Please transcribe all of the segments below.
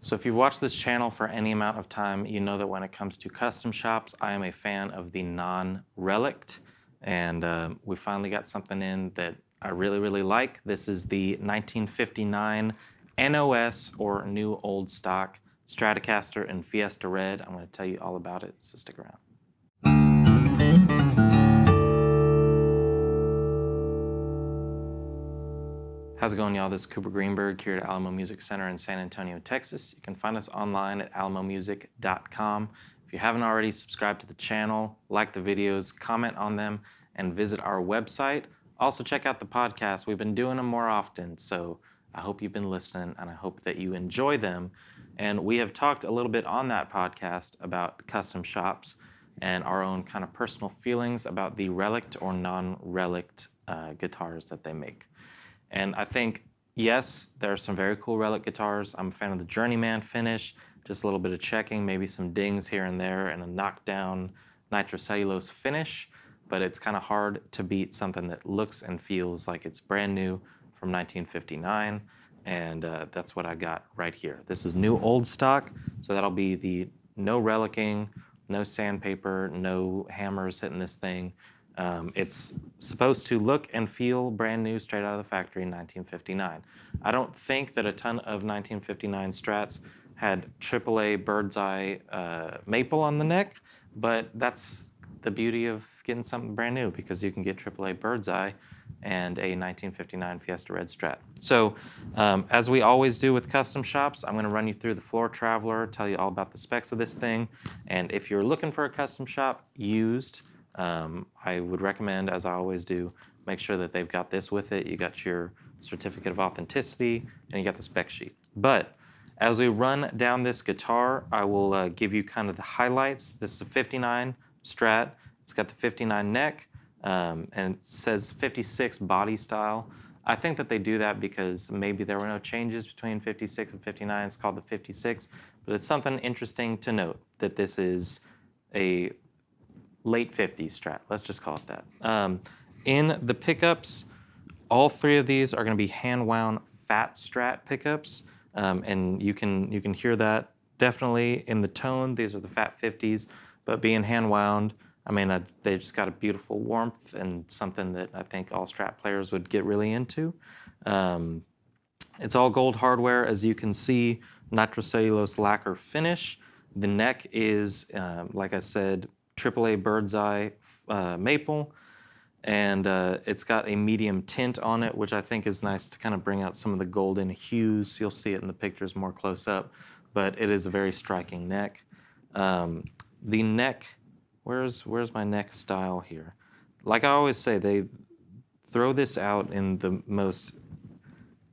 So if you've watched this channel for any amount of time, you know that when it comes to custom shops, I am a fan of the non-relic'd, and we finally got something in that I really like. This is the 1959 NOS, or New Old Stock, Stratocaster in Fiesta Red. I'm going to tell you all about it, so stick around. How's it going, y'all? This is Cooper Greenberg here at Alamo Music Center in San Antonio, Texas. You can find us online at alamomusic.com. If you haven't already, subscribe to the channel, like the videos, comment on them, and visit our website. Also check out the podcast. We've been doing them more often, so I hope you've been listening, and I hope that you enjoy them. And we have talked a little bit on that podcast about custom shops and our own kind of personal feelings about the relic'd or non-relic'd guitars that they make. And I think, yes, there are some very cool relic guitars. I'm a fan of the journeyman finish, just a little bit of checking, maybe some dings here and there, and a knockdown nitrocellulose finish. But it's kind of hard to beat something that looks and feels like it's brand new from 1959. And that's what I got right here. This is new old stock, so that'll be the no relicing, no sandpaper, no hammers hitting this thing. It's supposed to look and feel brand new straight out of the factory in 1959. I don't think that a ton of 1959 Strats had AAA bird's eye maple on the neck, but that's the beauty of getting something brand new, because you can get AAA bird's eye and a 1959 Fiesta Red Strat. So as we always do with custom shops, I'm going to run you through the Floor Traveler, tell you all about the specs of this thing, and if you're looking for a custom shop used, I would recommend, as I always do, make sure that they've got this with it. You got your certificate of authenticity, and you got the spec sheet. But as we run down this guitar, I will give you kind of the highlights. This is a 59 Strat. It's got the 59 neck, and it says 56 body style. I think that they do that because maybe there were no changes between 56 and 59. It's called the 56, but it's something interesting to note that this is a late 50s Strat, let's just call it that. In the pickups, all three of these are going to be hand-wound fat Strat pickups, and you can hear that definitely in the tone. These are the fat 50s, but being hand-wound, I mean, they just got a beautiful warmth and something that I think all Strat players would get really into. It's all gold hardware, as you can see, nitrocellulose lacquer finish. The neck is, like I said, AAA bird's eye maple, and it's got a medium tint on it, which I think is nice to kind of bring out some of the golden hues. You'll see it in the pictures more close up, but it is a very striking neck. The neck, where's my neck style here? Like I always say, they throw this out in the most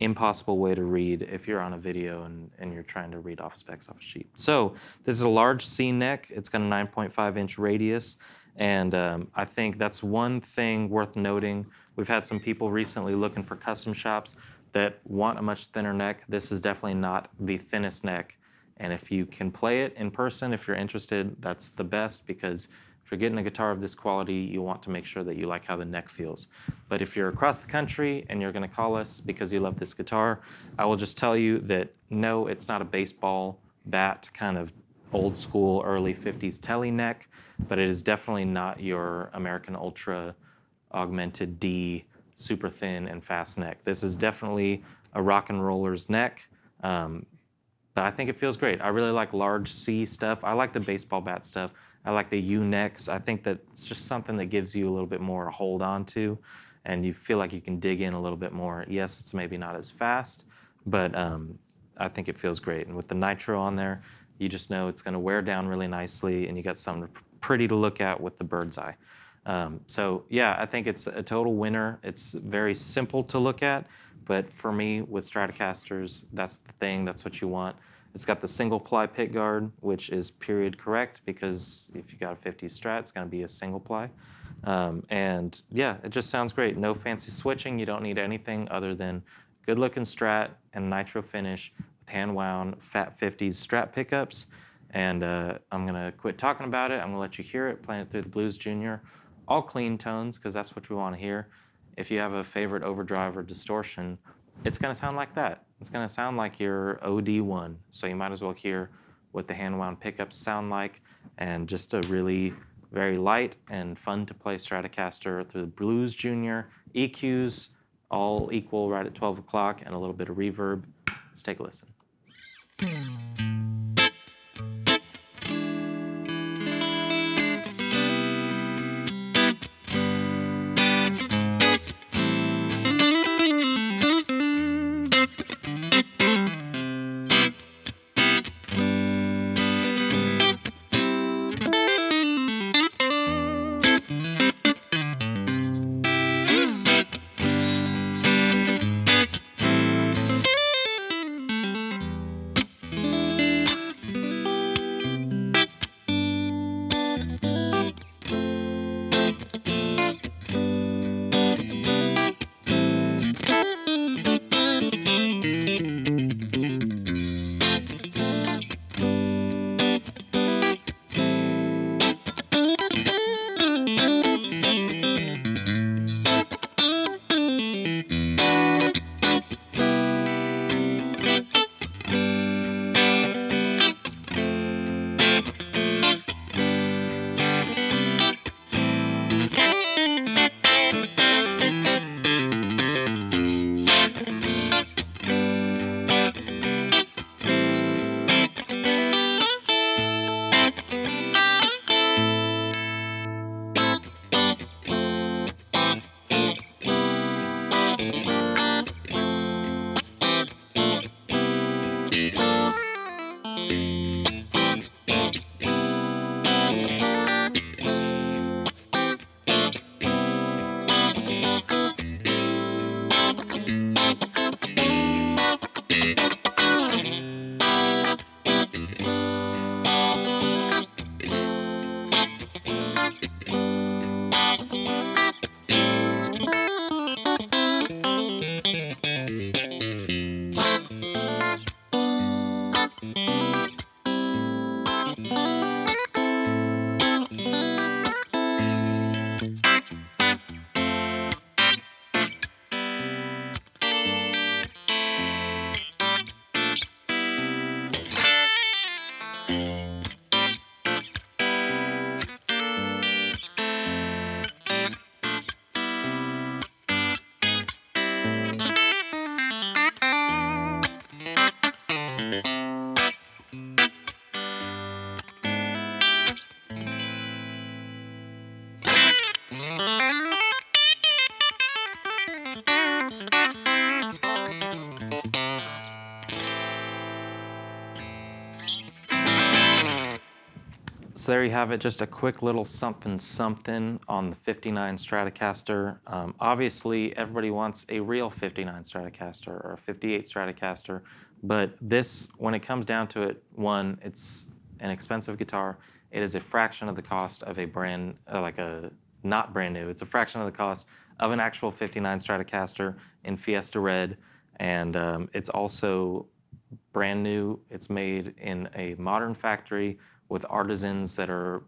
impossible way to read if you're on a video and you're trying to read off specs off a sheet. So this is a large C neck. It's got a 9.5 inch radius, and I think that's one thing worth noting. We've had some people recently looking for custom shops that want a much thinner neck. This is definitely not the thinnest neck, and if you can play it in person, if you're interested, that's the best, because if you're getting a guitar of this quality, you want to make sure that you like how the neck feels. But if you're across the country and you're going to call us because you love this guitar, I will just tell you that no, it's not a baseball bat kind of old school early 50s telly neck, but it is definitely not your American Ultra augmented D super thin and fast neck. This is definitely a rock and roller's neck, but I think it feels great. I really like large C stuff. I like the baseball bat stuff. I like the U necks. I think that it's just something that gives you a little bit more to hold on to, and you feel like you can dig in a little bit more. Yes, it's maybe not as fast, but I think it feels great. And with the nitro on there, you just know it's going to wear down really nicely, and you got something pretty to look at with the bird's eye. So yeah, I think it's a total winner. It's very simple to look at, but for me, with Stratocasters, that's the thing. That's what you want. It's got the single ply pick guard, which is period correct, because if you got a 50 Strat, it's going to be a single ply. And yeah, it just sounds great. No fancy switching. You don't need anything other than good looking Strat and nitro finish with hand wound fat 50s Strat pickups. And I'm going to quit talking about it. I'm going to let you hear it, playing it through the Blues Junior. All clean tones, because that's what we want to hear. If you have a favorite overdrive or distortion, it's going to sound like that. It's gonna sound like your OD1. So you might as well hear what the hand wound pickups sound like, and just a really very light and fun to play Stratocaster through the Blues Junior. EQs all equal right at 12 o'clock, and a little bit of reverb. Let's take a listen. So there you have it, just a quick little something on the 59 Stratocaster. Obviously, everybody wants a real 59 Stratocaster or a 58 Stratocaster, but this, when it comes down to it, one, it's an expensive guitar. It is a fraction of the cost of a brand, not brand new, it's a fraction of the cost of an actual 59 Stratocaster in Fiesta Red, and it's also brand new. It's made in a modern factory with artisans that are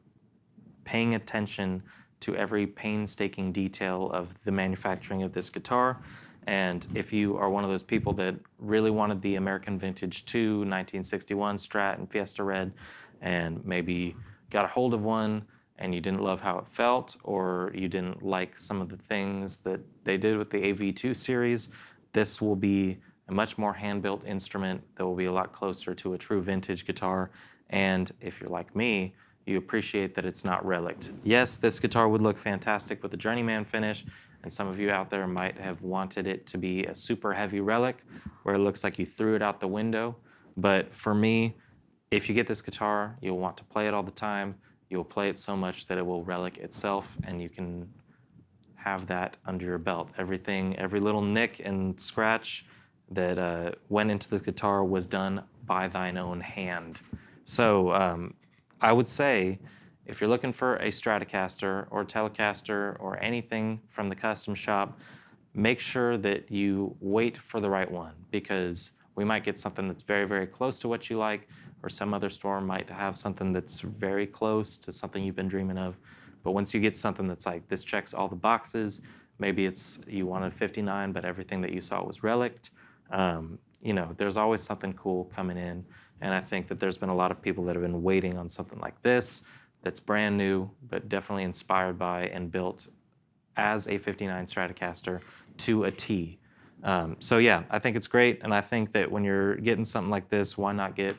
paying attention to every painstaking detail of the manufacturing of this guitar. And if you are one of those people that really wanted the American Vintage 2 1961 Strat and Fiesta Red, and maybe got a hold of one and you didn't love how it felt, or you didn't like some of the things that they did with the AV2 series, this will be a much more hand-built instrument that will be a lot closer to a true vintage guitar. And if you're like me, you appreciate that it's not relic'd. Yes, this guitar would look fantastic with the journeyman finish, and some of you out there might have wanted it to be a super heavy relic where it looks like you threw it out the window. But for me, if you get this guitar, you'll want to play it all the time. You'll play it so much that it will relic itself, and you can have that under your belt. Everything, every little nick and scratch that went into this guitar was done by thine own hand. So I would say, if you're looking for a Stratocaster or Telecaster or anything from the Custom Shop, make sure that you wait for the right one, because we might get something that's very, very close to what you like, or some other store might have something that's very close to something you've been dreaming of. But once you get something that's like, this checks all the boxes, maybe it's you wanted 59, but everything that you saw was relic'd, you know, there's always something cool coming in. And I think that there's been a lot of people that have been waiting on something like this that's brand new, but definitely inspired by and built as a 59 Stratocaster to a T. So yeah, I think it's great. And I think that when you're getting something like this, why not get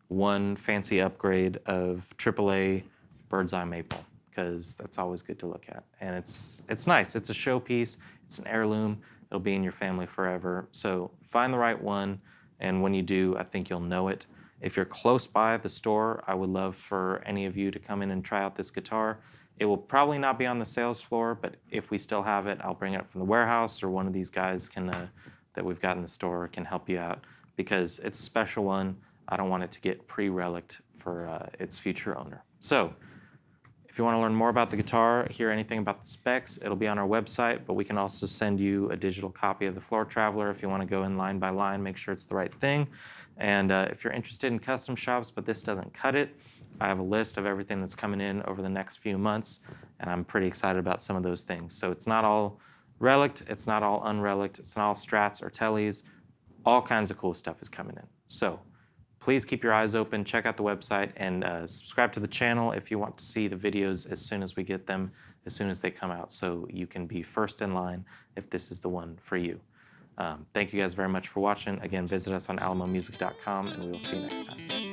one fancy upgrade of AAA bird's eye maple? Because that's always good to look at. And it's nice. It's a showpiece. It's an heirloom. It'll be in your family forever. So find the right one. And when you do, I think you'll know it. If you're close by the store, I would love for any of you to come in and try out this guitar. It will probably not be on the sales floor, but if we still have it, I'll bring it up from the warehouse, or one of these guys can that we've got in the store can help you out, because it's a special one. I don't want it to get pre-relic'd for its future owner. So if you want to learn more about the guitar, hear anything about the specs, it'll be on our website, but we can also send you a digital copy of the Floor Traveler if you want to go in line by line, make sure it's the right thing. And if you're interested in custom shops, but this doesn't cut it, I have a list of everything that's coming in over the next few months, and I'm pretty excited about some of those things. So it's not all relic'd, it's not all unrelic'd, it's not all Strats or Tellies. All kinds of cool stuff is coming in. So please keep your eyes open, check out the website, and subscribe to the channel if you want to see the videos as soon as we get them, as soon as they come out, so you can be first in line if this is the one for you. Thank you guys very much for watching. Again, visit us on alamomusic.com, and we will see you next time.